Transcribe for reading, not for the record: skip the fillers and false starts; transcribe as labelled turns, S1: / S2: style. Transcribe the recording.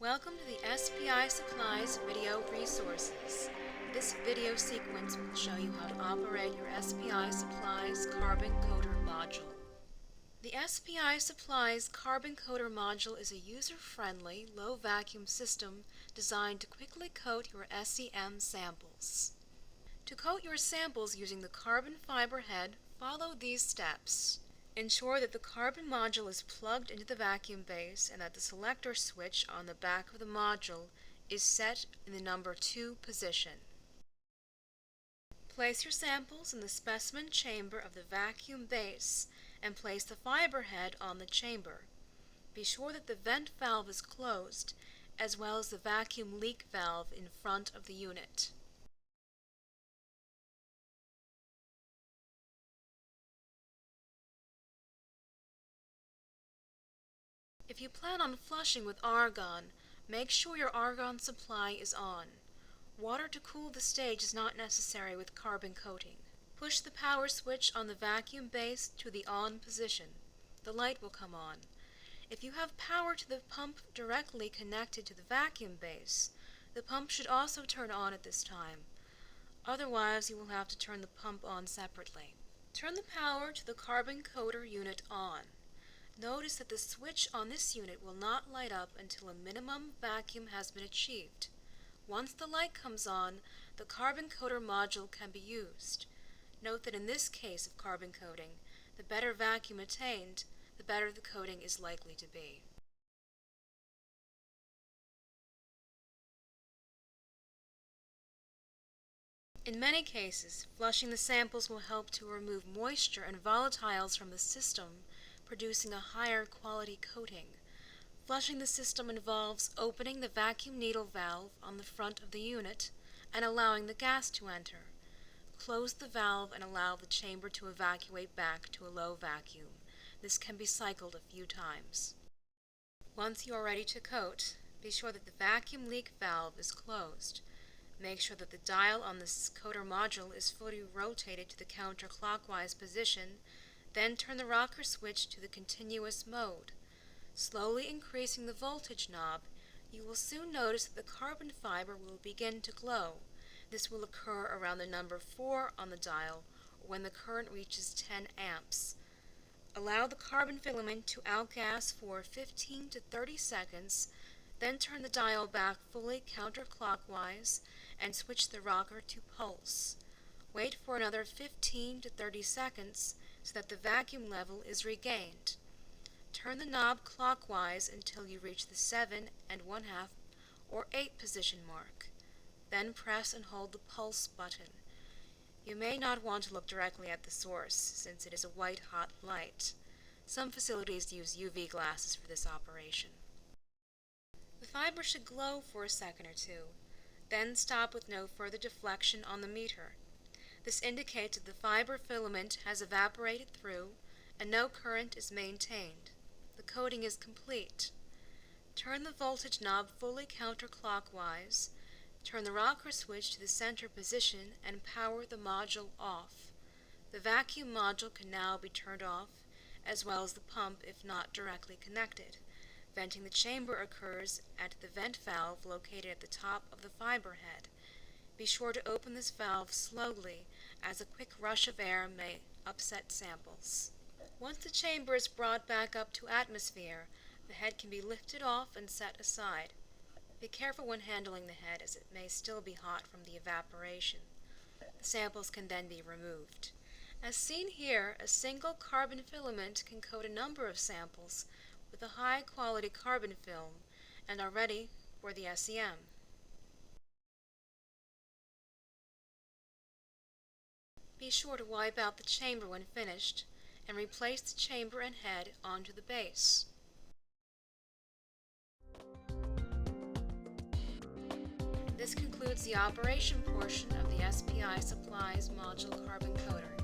S1: Welcome to the SPI Supplies video resources. This video sequence will show you how to operate your SPI Supplies Carbon Coater module. The SPI Supplies Carbon Coater module is a user-friendly, low-vacuum system designed to quickly coat your SEM samples. To coat your samples using the carbon fiber head, follow these steps. Ensure that the carbon module is plugged into the vacuum base and that the selector switch on the back of the module is set in the number 2 position. Place your samples in the specimen chamber of the vacuum base and place the fiber head on the chamber. Be sure that the vent valve is closed, as well as the vacuum leak valve in front of the unit. If you plan on flushing with argon, make sure your argon supply is on. Water to cool the stage is not necessary with carbon coating. Push the power switch on the vacuum base to the on position. The light will come on. If you have power to the pump directly connected to the vacuum base, the pump should also turn on at this time. Otherwise, you will have to turn the pump on separately. Turn the power to the carbon coater unit on. Notice that the switch on this unit will not light up until a minimum vacuum has been achieved. Once the light comes on, the carbon coater module can be used. Note that in this case of carbon coating, the better vacuum attained, the better the coating is likely to be. In many cases, flushing the samples will help to remove moisture and volatiles from the system, producing a higher quality coating. Flushing the system involves opening the vacuum needle valve on the front of the unit and allowing the gas to enter. Close the valve and allow the chamber to evacuate back to a low vacuum. This can be cycled a few times. Once you are ready to coat, be sure that the vacuum leak valve is closed. Make sure that the dial on this coater module is fully rotated to the counterclockwise position. Then turn the rocker switch to the continuous mode. Slowly increasing the voltage knob, you will soon notice that the carbon fiber will begin to glow. This will occur around the number 4 on the dial, or when the current reaches 10 amps. Allow the carbon filament to outgas for 15 to 30 seconds, then turn the dial back fully counterclockwise and switch the rocker to pulse. Wait for another 15 to 30 seconds so that the vacuum level is regained. Turn the knob clockwise until you reach the 7 1/2 or 8 position mark. Then press and hold the pulse button. You may not want to look directly at the source since it is a white hot light. Some facilities use UV glasses for this operation. The fiber should glow for a second or two, then stop with no further deflection on the meter. This indicates that the fiber filament has evaporated through and no current is maintained. The coating is complete. Turn the voltage knob fully counterclockwise, turn the rocker switch to the center position and power the module off. The vacuum module can now be turned off, as well as the pump if not directly connected. Venting the chamber occurs at the vent valve located at the top of the fiber head. Be sure to open this valve slowly, as a quick rush of air may upset samples. Once the chamber is brought back up to atmosphere, the head can be lifted off and set aside. Be careful when handling the head, as it may still be hot from the evaporation. The samples can then be removed. As seen here, a single carbon filament can coat a number of samples with a high-quality carbon film and are ready for the SEM. Be sure to wipe out the chamber when finished and replace the chamber and head onto the base. This concludes the operation portion of the SPI Supplies Module Carbon Coater.